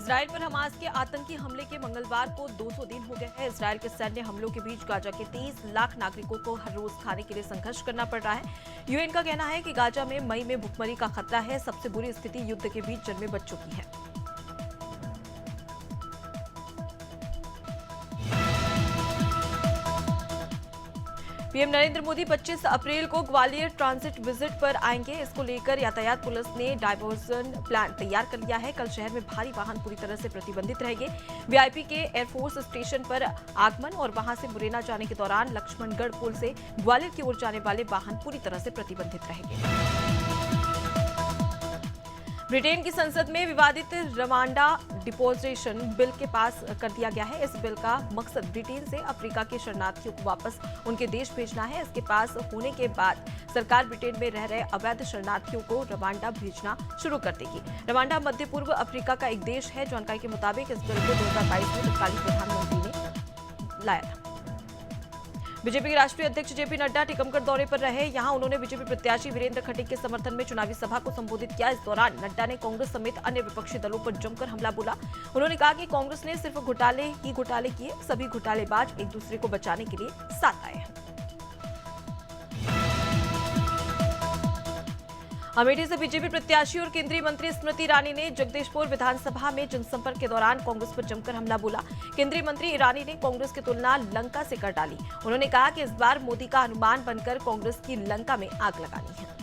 Israel पर Hamas के आतंकी हमले के मंगलवार को 200 दिन हो गए हैं। इजराइल के सैन्य हमलों के बीच गाजा के 30 लाख नागरिकों को हर रोज खाने के लिए संघर्ष करना पड़ रहा है। यूएन का कहना है कि गाजा में मई में भुखमरी का खतरा है। सबसे बुरी स्थिति युद्ध के बीच जन्मे बच्चों की है। पीएम नरेंद्र मोदी 25 अप्रैल को ग्वालियर ट्रांजिट विजिट पर आएंगे। इसको लेकर यातायात पुलिस ने डायवर्जन प्लान तैयार कर लिया है। कल शहर में भारी वाहन पूरी तरह से प्रतिबंधित रहेंगे। वीआईपी के एयरफोर्स स्टेशन पर आगमन और वहां से मुरैना जाने के दौरान लक्ष्मणगढ़ पुल से ग्वालियर की ओर जाने वाले वाहन पूरी तरह से प्रतिबंधित रहेंगे। ब्रिटेन की संसद में विवादित रवांडा डिपोजिशन बिल के पास कर दिया गया है। इस बिल का मकसद ब्रिटेन से अफ्रीका के शरणार्थियों को वापस उनके देश भेजना है। इसके पास होने के बाद सरकार ब्रिटेन में रह रहे अवैध शरणार्थियों को रवांडा भेजना शुरू कर देगी। रवांडा मध्य पूर्व अफ्रीका का एक देश है। जानकारी के मुताबिक इस बिल को 2022 में तत्कालीन प्रधानमंत्री ने लाया था। बीजेपी के राष्ट्रीय अध्यक्ष जेपी नड्डा टीकमगढ़ दौरे पर रहे। यहां उन्होंने बीजेपी प्रत्याशी वीरेंद्र खटीक के समर्थन में चुनावी सभा को संबोधित किया। इस दौरान नड्डा ने कांग्रेस समेत अन्य विपक्षी दलों पर जमकर हमला बोला। उन्होंने कहा कि कांग्रेस ने सिर्फ घोटाले किए, सभी घोटालेबाज एक दूसरे को बचाने के लिए साथ आए हैं। अमेठी से बीजेपी प्रत्याशी और केंद्रीय मंत्री स्मृति ईरानी ने जगदीशपुर विधानसभा में जनसंपर्क के दौरान कांग्रेस पर जमकर हमला बोला। केंद्रीय मंत्री ईरानी ने कांग्रेस की तुलना लंका से कर डाली। उन्होंने कहा कि इस बार मोदी का अनुमान बनकर कांग्रेस की लंका में आग लगानी है।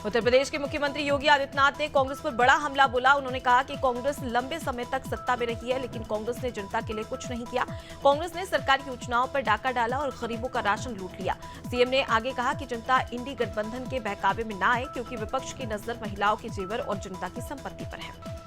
उत्तर प्रदेश के मुख्यमंत्री योगी आदित्यनाथ ने कांग्रेस पर बड़ा हमला बोला। उन्होंने कहा कि कांग्रेस लंबे समय तक सत्ता में रही है, लेकिन कांग्रेस ने जनता के लिए कुछ नहीं किया। कांग्रेस ने सरकारी योजनाओं पर डाका डाला और गरीबों का राशन लूट लिया। सीएम ने आगे कहा कि जनता इंडी गठबंधन के बहकावे में न आए, क्योंकि विपक्ष की नजर महिलाओं के जेवर और जनता की संपत्ति पर है।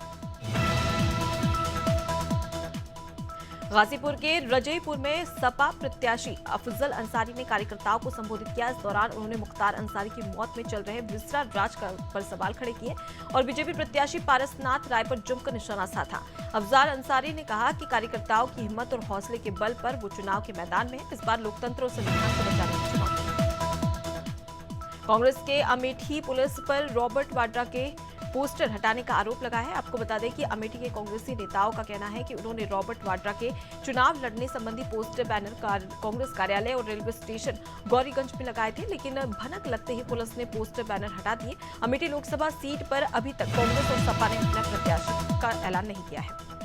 गाजीपुर के रजईपुर में सपा प्रत्याशी अफजल अंसारी ने कार्यकर्ताओं को संबोधित किया। इस दौरान उन्होंने मुख्तार अंसारी की मौत में चल रहे विसरा राज पर सवाल खड़े किए और बीजेपी प्रत्याशी पारसनाथ राय पर जमकर निशाना साधा। अफजल अंसारी ने कहा कि कार्यकर्ताओं की हिम्मत और हौसले के बल पर वो चुनाव के मैदान में है। इस बार लोकतंत्र और संविधान को बचाने की चुनौती। कांग्रेस के अमेठी पुलिस पर रॉबर्ट वाड्रा के पोस्टर हटाने का आरोप लगा है। आपको बता दें कि अमेठी के कांग्रेसी नेताओं का कहना है कि उन्होंने रॉबर्ट वाड्रा के चुनाव लड़ने संबंधी पोस्टर बैनर कांग्रेस कार्यालय और रेलवे स्टेशन गौरीगंज में लगाए थे, लेकिन भनक लगते ही पुलिस ने पोस्टर बैनर हटा दिए। अमेठी लोकसभा सीट पर अभी तक कांग्रेस और सपा ने अपने प्रत्याशी का ऐलान नहीं किया है।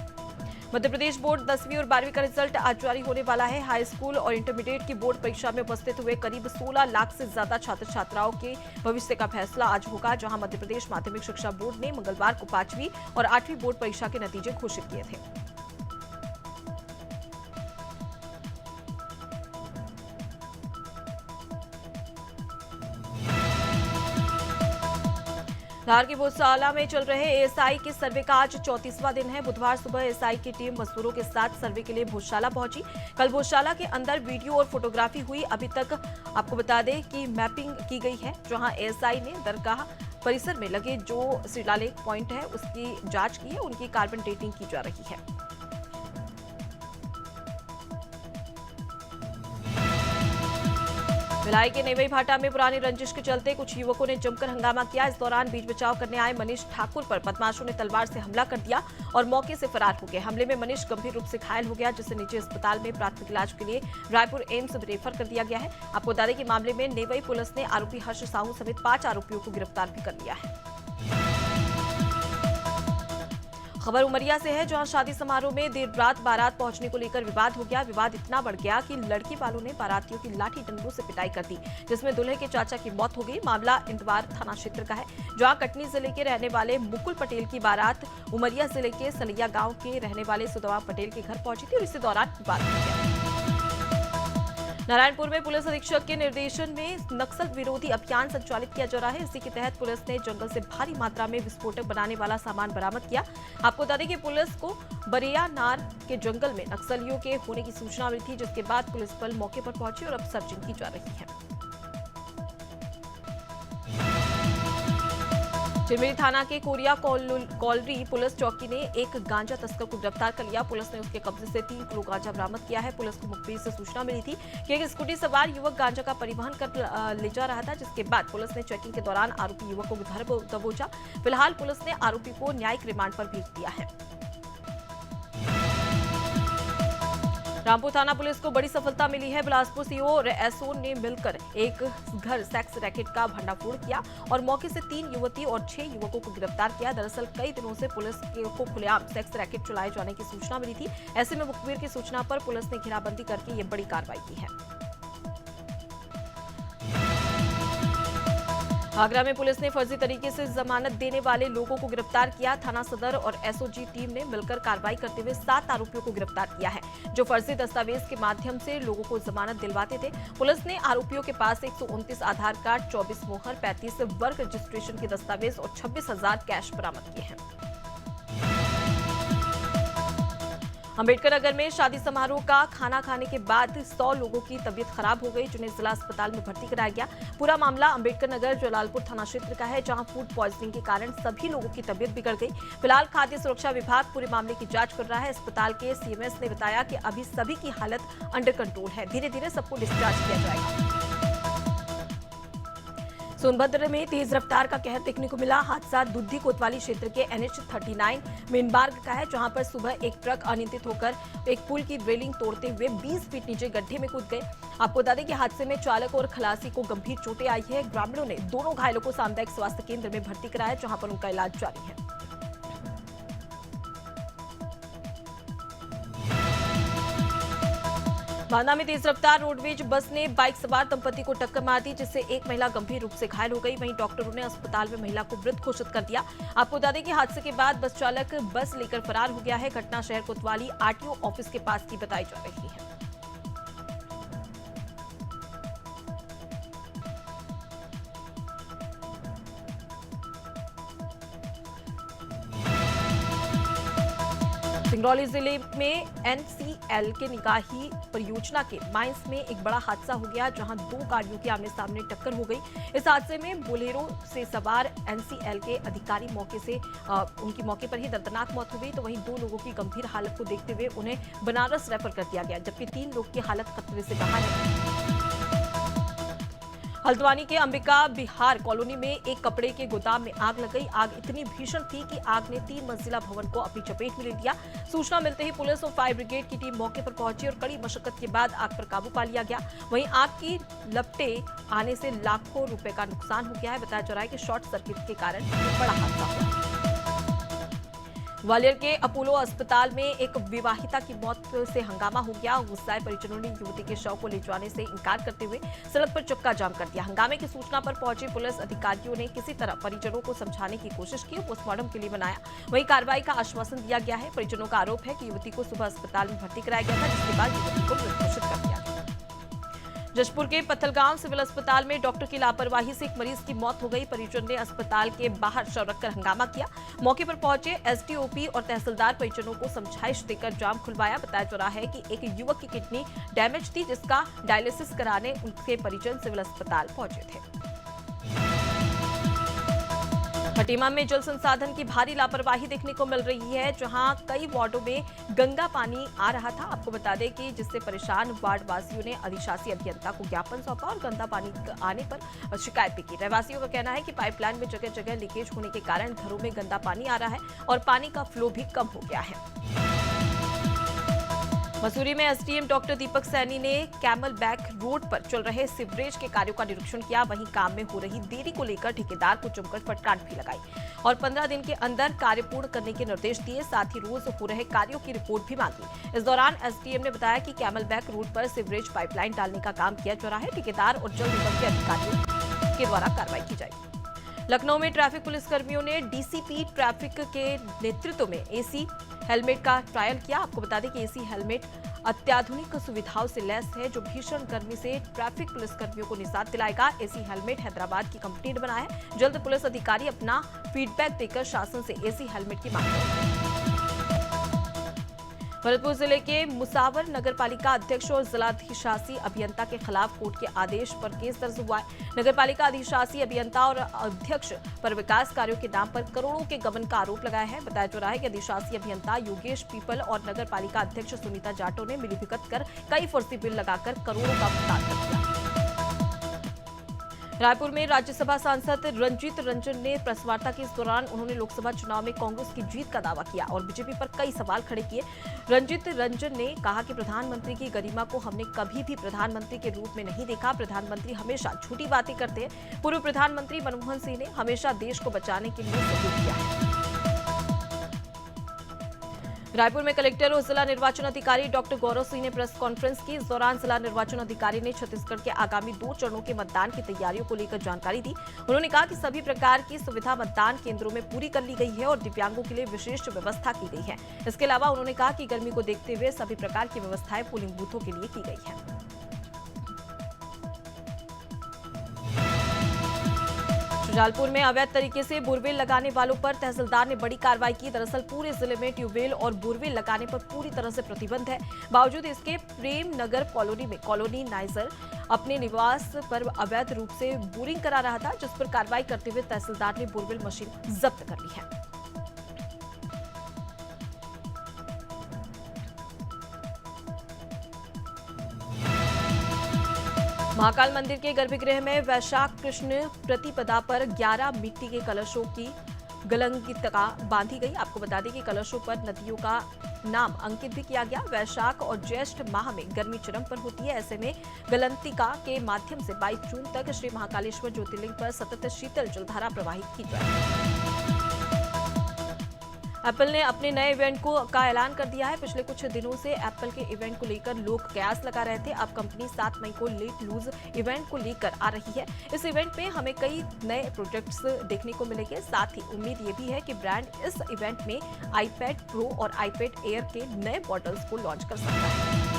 मध्य प्रदेश बोर्ड 10वीं और 12वीं का रिजल्ट आज जारी होने वाला है। हाई स्कूल और इंटरमीडिएट की बोर्ड परीक्षा में उपस्थित हुए करीब 16 लाख से ज्यादा छात्र छात्राओं के भविष्य का फैसला आज होगा, जहां मध्य प्रदेश माध्यमिक शिक्षा बोर्ड ने मंगलवार को 5वीं और 8वीं बोर्ड परीक्षा के नतीजे घोषित किए थे। धार के भोजशाला में चल रहे एएसआई के सर्वे का आज 34वां दिन है। बुधवार सुबह एएसआई की टीम मजदूरों के साथ सर्वे के लिए भोजशाला पहुंची। कल भोजशाला के अंदर वीडियो और फोटोग्राफी हुई। अभी तक आपको बता दें कि मैपिंग की गई है, जहां एएसआई ने दरगाह परिसर में लगे जो शिलालेख पॉइंट है उसकी जांच की है, उनकी कार्बन डेटिंग की जा रही है। भिलाई के नेवई भाटा में पुरानी रंजिश के चलते कुछ युवकों ने जमकर हंगामा किया। इस दौरान बीच बचाव करने आए मनीष ठाकुर पर बदमाशों ने तलवार से हमला कर दिया और मौके से फरार हो गए। हमले में मनीष गंभीर रूप से घायल हो गया, जिसे निजी अस्पताल में प्राथमिक इलाज के लिए रायपुर एम्स में रेफर कर दिया गया है। आपको बता दें कि मामले में नेवई पुलिस ने आरोपी हर्ष साहू समेत 5 आरोपियों को गिरफ्तार भी कर लिया है। खबर उमरिया से है, जहां शादी समारोह में देर रात बारात पहुंचने को लेकर विवाद हो गया। विवाद इतना बढ़ गया कि लड़की वालों ने बारातियों की लाठी डंडों से पिटाई कर दी, जिसमें दूल्हे के चाचा की मौत हो गई। मामला इंदवार थाना क्षेत्र का है, जहां कटनी जिले के रहने वाले मुकुल पटेल की बारात उमरिया जिले के सलैया गांव के रहने वाले सुदवा पटेल के घर पहुंची थी और इसी दौरान विवाद हो गया। नारायणपुर में पुलिस अधीक्षक के निर्देशन में नक्सल विरोधी अभियान संचालित किया जा रहा है। इसी के तहत पुलिस ने जंगल से भारी मात्रा में विस्फोटक बनाने वाला सामान बरामद किया। आपको बता दें कि पुलिस को बरियानार के जंगल में नक्सलियों के होने की सूचना मिली थी, जिसके बाद पुलिस बल मौके पर पहुंची और अब सर्चिंग की जा रही है। चिरमिरी थाना के कोरिया कॉलरी पुलिस चौकी ने एक गांजा तस्कर को गिरफ्तार कर लिया। पुलिस ने उसके कब्जे से 3 किलो गांजा बरामद किया है। पुलिस को मुखबिर से सूचना मिली थी कि एक स्कूटी सवार युवक गांजा का परिवहन कर ले जा रहा था, जिसके बाद पुलिस ने चेकिंग के दौरान आरोपी युवक को घर दबोचा। फिलहाल पुलिस ने आरोपी को न्यायिक रिमांड पर भेज दिया है। रामपुर थाना पुलिस को बड़ी सफलता मिली है। बिलासपुर सीओ और एसओ ने मिलकर एक घर सेक्स रैकेट का भंडाफोड़ किया और मौके से 3 युवती और 6 युवकों को गिरफ्तार किया। दरअसल कई दिनों से पुलिस को खुलेआम सेक्स रैकेट चलाए जाने की सूचना मिली थी। ऐसे में मुखबिर की सूचना पर पुलिस ने घेराबंदी करके ये बड़ी कार्रवाई की है। आगरा में पुलिस ने फर्जी तरीके से जमानत देने वाले लोगों को गिरफ्तार किया। थाना सदर और एसओजी टीम ने मिलकर कार्रवाई करते हुए 7 आरोपियों को गिरफ्तार किया है, जो फर्जी दस्तावेज के माध्यम से लोगों को जमानत दिलवाते थे। पुलिस ने आरोपियों के पास 129 आधार कार्ड, 24 मोहर, 35 वर्क रजिस्ट्रेशन के दस्तावेज और 26,000 कैश बरामद किए हैं। अम्बेडकर नगर में शादी समारोह का खाना खाने के बाद 100 लोगों की तबीयत खराब हो गई, जिन्हें जिला अस्पताल में भर्ती कराया गया। पूरा मामला अम्बेडकर नगर जलालपुर थाना क्षेत्र का है, जहां फूड पॉइजनिंग के कारण सभी लोगों की तबीयत बिगड़ गई। फिलहाल खाद्य सुरक्षा विभाग पूरे मामले की जांच कर रहा है। अस्पताल के सीएमएस ने बताया कि अभी सभी की हालत अंडर कंट्रोल है। धीरे धीरे सबको डिस्चार्ज किया जाएगा। सोनभद्र में तेज रफ्तार का कहर देखने को मिला। हादसा दुद्धी कोतवाली क्षेत्र के NH 39 मेनबार्ग का है, जहां पर सुबह एक ट्रक अनियंत्रित होकर एक पुल की रेलिंग तोड़ते हुए 20 फीट नीचे गड्ढे में कूद गए। आपको बता दें कि हादसे में चालक और खलासी को गंभीर चोटें आई है। ग्रामीणों ने दोनों घायलों को सामुदायिक स्वास्थ्य केंद्र में भर्ती कराया, जहां पर उनका इलाज जारी है। बांदा में तेज रफ्तार रोडवेज बस ने बाइक सवार दंपति को टक्कर मार दी, जिससे एक महिला गंभीर रूप से घायल हो गई। वहीं डॉक्टरों ने अस्पताल में महिला को मृत घोषित कर दिया। आपको बता दें कि हादसे के बाद बस चालक बस लेकर फरार हो गया है। घटना शहर कोतवाली आरटीओ ऑफिस के पास की बताई जा रही है। सिंगरौली जिले में NCL के निगाही परियोजना के माइंस में एक बड़ा हादसा हो गया, जहां 2 गाड़ियों की आमने सामने टक्कर हो गई। इस हादसे में बोलेरो से सवार NCL के अधिकारी उनकी मौके पर ही दर्दनाक मौत हो गई। तो वहीं 2 लोगों की गंभीर हालत को देखते हुए उन्हें बनारस रेफर कर दिया गया, जबकि 3 लोग की हालत खतरे से बाहर है। हल्द्वानी के अंबिका बिहार कॉलोनी में एक कपड़े के गोदाम में आग लग गई। आग इतनी भीषण थी कि आग ने 3 मंजिला भवन को अपनी चपेट में ले लिया। सूचना मिलते ही पुलिस और फायर ब्रिगेड की टीम मौके पर पहुंची और कड़ी मशक्कत के बाद आग पर काबू पा लिया गया। वहीं आग की लपटें आने से लाखों रुपए का नुकसान हो गया है। बताया जा रहा है कि शॉर्ट सर्किट के कारण ये बड़ा हादसा हुआ। ग्वालियर के अपोलो अस्पताल में एक विवाहिता की मौत से हंगामा हो गया। गुस्साए परिजनों ने युवती के शव को ले जाने से इनकार करते हुए सड़क पर चक्का जाम कर दिया। हंगामे की सूचना पर पहुंचे पुलिस अधिकारियों ने किसी तरह परिजनों को समझाने की कोशिश की और पोस्टमार्टम के लिए बनाया। वहीं कार्रवाई का आश्वासन दिया गया है। परिजनों का आरोप है कि युवती को सुबह अस्पताल में भर्ती कराया गया था, जिसके बाद युवती को मृत घोषित कर दिया गया। जशपुर के पत्थलगांव सिविल अस्पताल में डॉक्टर की लापरवाही से एक मरीज की मौत हो गई। परिजन ने अस्पताल के बाहर शव रखकर हंगामा किया। मौके पर पहुंचे एसडीओपी और तहसीलदार परिजनों को समझाइश देकर जाम खुलवाया। बताया जा रहा है कि एक युवक की किडनी डैमेज थी, जिसका डायलिसिस कराने उनके परिजन सिविल अस्पताल पहुंचे थे। खटीमा में जल संसाधन की भारी लापरवाही देखने को मिल रही है, जहां कई वार्डों में गंदा पानी आ रहा था। आपको बता दें कि जिससे परेशान वार्ड वासियों ने अधिशासी अभियंता को ज्ञापन सौंपा और गंदा पानी आने पर शिकायत भी की। रहवासियों का कहना है कि पाइपलाइन में जगह जगह लीकेज होने के कारण घरों में गंदा पानी आ रहा है और पानी का फ्लो भी कम हो गया है। मसूरी में एसडीएम डॉक्टर दीपक सैनी ने कैमल बैक रोड पर चल रहे सीवरेज के कार्यों का निरीक्षण किया। वहीं काम में हो रही देरी को लेकर ठेकेदार को जमकर फटकार भी लगाई और 15 दिन के अंदर कार्य पूर्ण करने के निर्देश दिए। साथ ही रोज हो रहे कार्यों की रिपोर्ट भी मांगी। इस दौरान एसडीएम ने बताया कि कैमल बैक रोड पर सीवरेज पाइपलाइन डालने का काम किया जा रहा है। ठेकेदार और जल निगम के अधिकारियों के द्वारा कार्रवाई की जाएगी। लखनऊ में ट्रैफिक पुलिसकर्मियों ने डीसीपी ट्रैफिक के नेतृत्व में एसी हेलमेट का ट्रायल किया। आपको बता दें कि एसी हेलमेट अत्याधुनिक सुविधाओं से लैस है, जो भीषण गर्मी से ट्रैफिक पुलिसकर्मियों को निजात दिलाएगा। एसी हेलमेट हैदराबाद की कंपनी ने बनाया है। जल्द पुलिस अधिकारी अपना फीडबैक देकर शासन से एसी हेलमेट की मांग करेंगे। भरतपुर जिले के मुसावर नगर पालिका अध्यक्ष और जिलाधिशासी अभियंता के खिलाफ कोर्ट के आदेश पर केस दर्ज हुआ है। नगर पालिका अधिशासी अभियंता और अध्यक्ष पर विकास कार्यों के नाम पर करोड़ों के गबन का आरोप लगाया है। बताया जा रहा है कि अधिशासी अभियंता योगेश पीपल और नगर पालिका अध्यक्ष सुनीता जाटो ने मिलीभगत कर कई फर्जी बिल लगाकर करोड़ों का भुगतान कर दिया। रायपुर में राज्यसभा सांसद रंजीत रंजन ने प्रेस वार्ता की। इस दौरान उन्होंने लोकसभा चुनाव में कांग्रेस की जीत का दावा किया और बीजेपी पर कई सवाल खड़े किए। रंजीत रंजन ने कहा कि प्रधानमंत्री की गरिमा को हमने कभी भी प्रधानमंत्री के रूप में नहीं देखा। प्रधानमंत्री हमेशा झूठी बातें करते हैं। पूर्व प्रधानमंत्री मनमोहन सिंह ने हमेशा देश को बचाने के लिए सहयोग किया है। रायपुर में कलेक्टर और जिला निर्वाचन अधिकारी डॉक्टर गौरव सिंह ने प्रेस कॉन्फ्रेंस की। इस दौरान जिला निर्वाचन अधिकारी ने छत्तीसगढ़ के आगामी 2 चरणों के मतदान की तैयारियों को लेकर जानकारी दी। उन्होंने कहा कि सभी प्रकार की सुविधा मतदान केंद्रों में पूरी कर ली गई है और दिव्यांगों के लिए विशेष व्यवस्था की गई है। इसके अलावा उन्होंने कहा कि गर्मी को देखते हुए सभी प्रकार की व्यवस्थाएं पोलिंग बूथों के लिए की गई है। शुजालपुर में अवैध तरीके से बोरवेल लगाने वालों पर तहसीलदार ने बड़ी कार्रवाई की। दरअसल पूरे जिले में ट्यूबवेल और बोरवेल लगाने पर पूरी तरह से प्रतिबंध है। बावजूद इसके प्रेम नगर कॉलोनी में कॉलोनी नाइजर अपने निवास पर अवैध रूप से बोरिंग करा रहा था, जिस पर कार्रवाई करते हुए तहसीलदार ने बोरवेल मशीन जब्त कर ली है। महाकाल मंदिर के गर्भगृह में वैशाख कृष्ण प्रतिपदा पर 11 मिट्टी के कलशों की गलंगितका बांधी गई। आपको बता दें कि कलशों पर नदियों का नाम अंकित भी किया गया। वैशाख और ज्येष्ठ माह में गर्मी चरम पर होती है। ऐसे में गलंतिका के माध्यम से 22 जून तक श्री महाकालेश्वर ज्योतिर्लिंग पर सतत शीतल जलधारा प्रवाहित की जाएगी। एप्पल ने अपने नए इवेंट का ऐलान कर दिया है। पिछले कुछ दिनों से एप्पल के इवेंट को लेकर लोग कयास लगा रहे थे। अब कंपनी 7 मई को लेट लूज इवेंट को लेकर आ रही है। इस इवेंट में हमें कई नए प्रोजेक्ट्स देखने को मिलेंगे। साथ ही उम्मीद ये भी है कि ब्रांड इस इवेंट में आईपैड प्रो और आईपैड एयर के नए मॉडल्स को लॉन्च कर सकता है।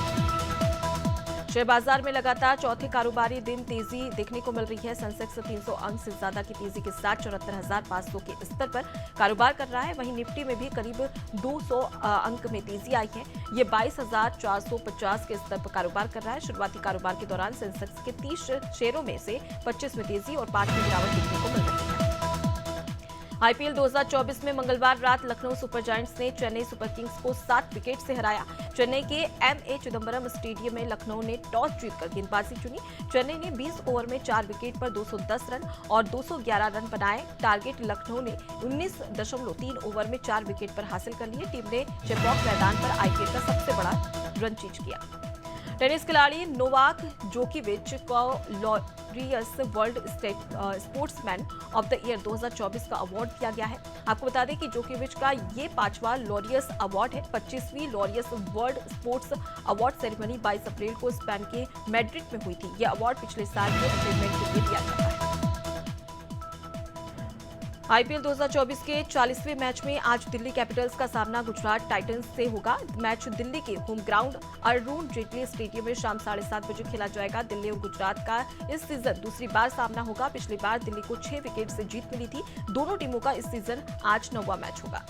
शेयर बाजार में लगातार चौथे कारोबारी दिन तेजी देखने को मिल रही है। सेंसेक्स 300 अंक से ज्यादा की तेजी के साथ 74,500 के स्तर पर कारोबार कर रहा है। वहीं निफ्टी में भी करीब 200 अंक में तेजी आई है। ये 22,450 के स्तर पर कारोबार कर रहा है। शुरुआती कारोबार के दौरान सेंसेक्स के 30 शेयरों में से 25 में तेजी और 5 में गिरावट देखने को मिल रही है। आईपीएल 2024 में मंगलवार रात लखनऊ सुपर जायंट्स ने चेन्नई सुपर किंग्स को 7 विकेट से हराया। चेन्नई के एमए चिदंबरम स्टेडियम में लखनऊ ने टॉस जीतकर गेंदबाजी चुनी। चेन्नई ने 20 ओवर में 4 विकेट पर 210 रन और 211 रन बनाए। टारगेट लखनऊ ने 19.3 ओवर में 4 विकेट पर हासिल कर लिए। टीम ने चेपॉक मैदान पर आईपीएल का सबसे बड़ा रन चेज किया। टेनिस खिलाड़ी नोवाक जोकोविच को Laureus world sportsman of the year 2024 का अवार्ड दिया गया है। आपको बता दें कि जोकोविच का ये 5वां लॉरियस अवार्ड है। 25वीं Laureus world sports award ceremony 22 अप्रैल को स्पेन के मैड्रिड में हुई थी। यह अवार्ड पिछले साल के अचीवमेंट के लिए दिया जाता है। आईपीएल 2024 के 40वें मैच में आज दिल्ली कैपिटल्स का सामना गुजरात टाइटंस से होगा। मैच दिल्ली के home ground Arun Jaitley stadium में शाम 7:30 बजे खेला जाएगा। दिल्ली और गुजरात का इस सीजन दूसरी बार सामना होगा। पिछली बार दिल्ली को 6 विकेट से जीत मिली थी। दोनों टीमों का इस सीजन आज 9वां मैच होगा।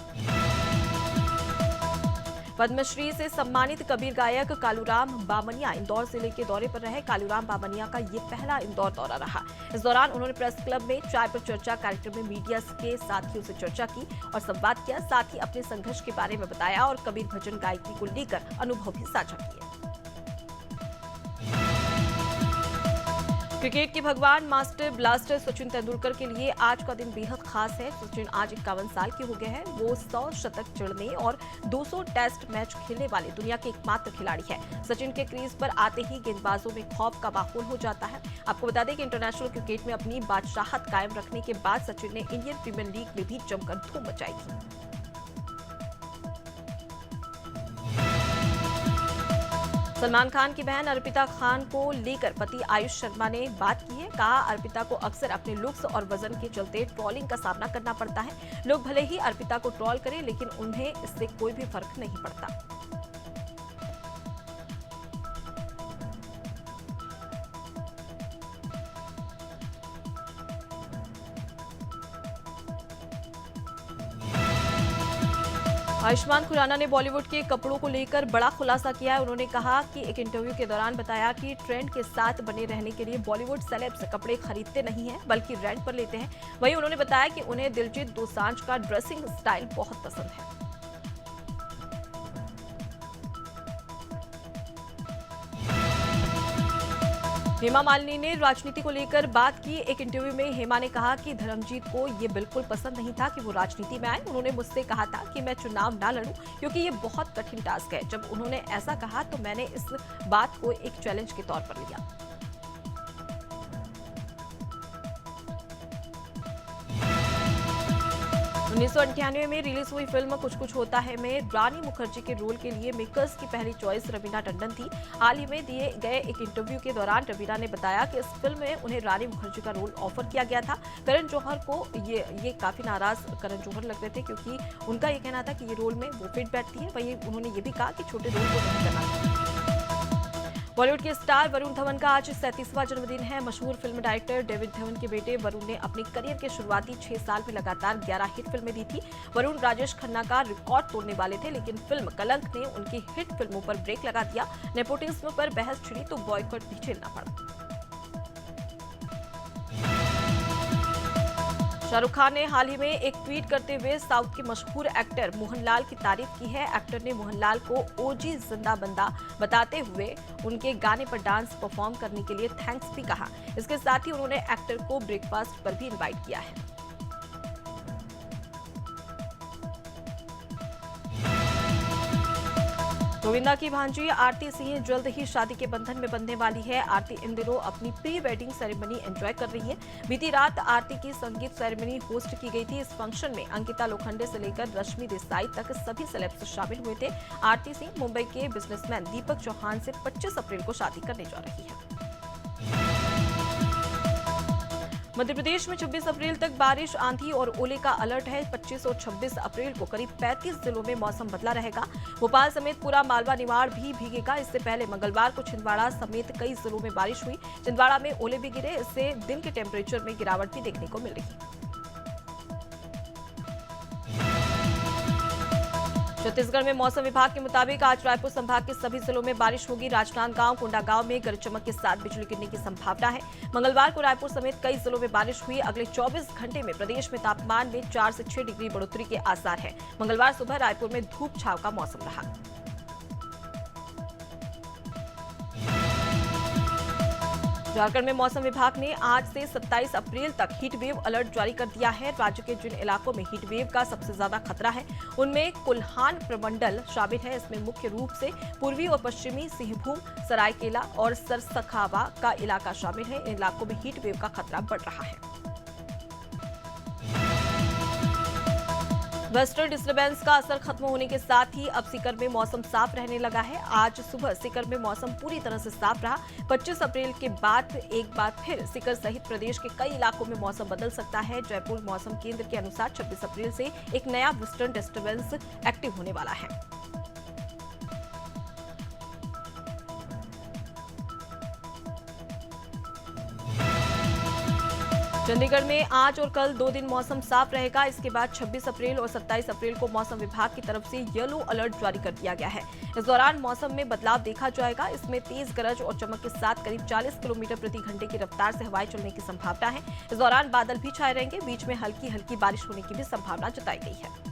पद्मश्री से सम्मानित कबीर गायक कालूराम बामनिया इंदौर जिले के दौरे पर रहे। कालूराम बामनिया का ये पहला इंदौर दौरा रहा। इस दौरान उन्होंने प्रेस क्लब में चाय पर चर्चा कार्यक्रम में मीडिया के साथियों से चर्चा की और संवाद किया। साथ ही अपने संघर्ष के बारे में बताया और कबीर भजन गायकी को लेकर अनुभव भी साझा किए। क्रिकेट के भगवान मास्टर ब्लास्टर सचिन तेंदुलकर के लिए आज का दिन बेहद खास है। सचिन आज 51 साल के हो गए हैं। वो 100 शतक जड़ने और 200 टेस्ट मैच खेलने वाले दुनिया के एकमात्र खिलाड़ी हैं। सचिन के क्रीज पर आते ही गेंदबाजों में खौफ का माहौल हो जाता है। आपको बता दें कि इंटरनेशनल क्रिकेट में अपनी बादशाहत कायम रखने के बाद सचिन ने इंडियन प्रीमियर लीग में भी जमकर धूम मचाई थी। सलमान खान की बहन अर्पिता खान को लेकर पति आयुष शर्मा ने बात की है। कहा, अर्पिता को अक्सर अपने लुक्स और वजन के चलते ट्रोलिंग का सामना करना पड़ता है। लोग भले ही अर्पिता को ट्रोल करें, लेकिन उन्हें इससे कोई भी फर्क नहीं पड़ता। आयुष्मान खुराना ने बॉलीवुड के कपड़ों को लेकर बड़ा खुलासा किया है। उन्होंने कहा कि एक इंटरव्यू के दौरान बताया कि ट्रेंड के साथ बने रहने के लिए बॉलीवुड सेलेब्स कपड़े खरीदते नहीं हैं बल्कि रेंट पर लेते हैं। वहीं उन्होंने बताया कि उन्हें दिलजीत दोसांझ का ड्रेसिंग स्टाइल बहुत पसंद है। हेमा मालिनी ने राजनीति को लेकर बात की। एक इंटरव्यू में हेमा ने कहा कि धर्मजीत को ये बिल्कुल पसंद नहीं था कि वो राजनीति में आए। उन्होंने मुझसे कहा था कि मैं चुनाव ना लड़ूं क्योंकि ये बहुत कठिन टास्क है। जब उन्होंने ऐसा कहा तो मैंने इस बात को एक चैलेंज के तौर पर लिया। 1998 में रिलीज हुई फिल्म कुछ कुछ होता है में रानी मुखर्जी के रोल के लिए मेकर्स की पहली चॉइस रवीना टंडन थी। हाल ही में दिए गए एक इंटरव्यू के दौरान रवीना ने बताया कि इस फिल्म में उन्हें रानी मुखर्जी का रोल ऑफर किया गया था। करण जौहर को ये काफी नाराज करण जौहर लग रहे थे क्योंकि उनका ये कहना था कि ये रोल में वो फिट बैठती है। वहीं उन्होंने ये भी कहा कि छोटे रोल को नहीं करना। बॉलीवुड के स्टार वरुण धवन का आज 37वां जन्मदिन है। मशहूर फिल्म डायरेक्टर डेविड धवन के बेटे वरुण ने अपने करियर के शुरुआती 6 साल में लगातार 11 हिट फिल्में दी थी। वरुण राजेश खन्ना का रिकॉर्ड तोड़ने वाले थे, लेकिन फिल्म कलंक ने उनकी हिट फिल्मों पर ब्रेक लगा दिया। नेपोटिज्म पर बहस छिड़ी तो बॉयकॉट भी झेलना पड़ा। शाहरुख खान ने हाल ही में एक ट्वीट करते हुए साउथ के मशहूर एक्टर मोहनलाल की तारीफ की है। एक्टर ने मोहनलाल को ओजी जिंदा बंदा बताते हुए उनके गाने पर डांस परफॉर्म करने के लिए थैंक्स भी कहा। इसके साथ ही उन्होंने एक्टर को ब्रेकफास्ट पर भी इनवाइट किया है। गोविंदा की भांजी आरती सिंह जल्द ही शादी के बंधन में बंधने वाली है। आरती इन दिनों अपनी प्री वेडिंग सेरेमनी एंजॉय कर रही है। बीती रात आरती की संगीत सेरेमनी होस्ट की गई थी। इस फंक्शन में अंकिता लोखंडे से लेकर रश्मि देसाई तक सभी सेलेब्स शामिल हुए थे। आरती सिंह मुंबई के बिजनेसमैन दीपक चौहान से 25 अप्रैल को शादी करने जा रही है। मध्य प्रदेश में 26 अप्रैल तक बारिश, आंधी और ओले का अलर्ट है। 25 और 26 अप्रैल को करीब 35 जिलों में मौसम बदला रहेगा। भोपाल समेत पूरा मालवा निमाड़ भी भीगेगा। इससे पहले मंगलवार को छिंदवाड़ा समेत कई जिलों में बारिश हुई। छिंदवाड़ा में ओले भी गिरे। इससे दिन के टेम्परेचर में गिरावट भी देखने को मिल रही है। छत्तीसगढ़ में मौसम विभाग के मुताबिक आज रायपुर संभाग के सभी जिलों में बारिश होगी। राजनांदगांव, कोंडागांव में गरज चमक के साथ बिजली गिरने की संभावना है। मंगलवार को रायपुर समेत कई जिलों में बारिश हुई। अगले 24 घंटे में प्रदेश में तापमान में 4 से 6 डिग्री बढ़ोतरी के आसार हैं। मंगलवार सुबह रायपुर में धूप छांव का मौसम रहा। झारखंड में मौसम विभाग ने आज से 27 अप्रैल तक हीट वेव अलर्ट जारी कर दिया है। राज्य के जिन इलाकों में हीट वेव का सबसे ज्यादा खतरा है उनमें कुल्हान प्रमंडल शामिल है। इसमें मुख्य रूप से पूर्वी और पश्चिमी सिंहभूम, सरायकेला और सरसखावा का इलाका शामिल है। इन इलाकों में हीट वेव का खतरा बढ़ रहा है। वेस्टर्न डिस्टर्बेंस का असर खत्म होने के साथ ही अब सीकर में मौसम साफ रहने लगा है। आज सुबह सीकर में मौसम पूरी तरह से साफ रहा। 25 अप्रैल के बाद एक बार फिर सीकर सहित प्रदेश के कई इलाकों में मौसम बदल सकता है। जयपुर मौसम केंद्र के अनुसार 26 अप्रैल से एक नया वेस्टर्न डिस्टर्बेंस एक्टिव होने वाला है। चंडीगढ़ में आज और कल 2 दिन मौसम साफ रहेगा। इसके बाद 26 अप्रैल और 27 अप्रैल को मौसम विभाग की तरफ से येलो अलर्ट जारी कर दिया गया है। इस दौरान मौसम में बदलाव देखा जाएगा। इसमें तेज गरज और चमक के साथ करीब 40 किलोमीटर प्रति घंटे की रफ्तार से हवाएं चलने की संभावना है। इस दौरान बादल भी छाए रहेंगे। बीच में हल्की हल्की बारिश होने की भी संभावना जताई गई है।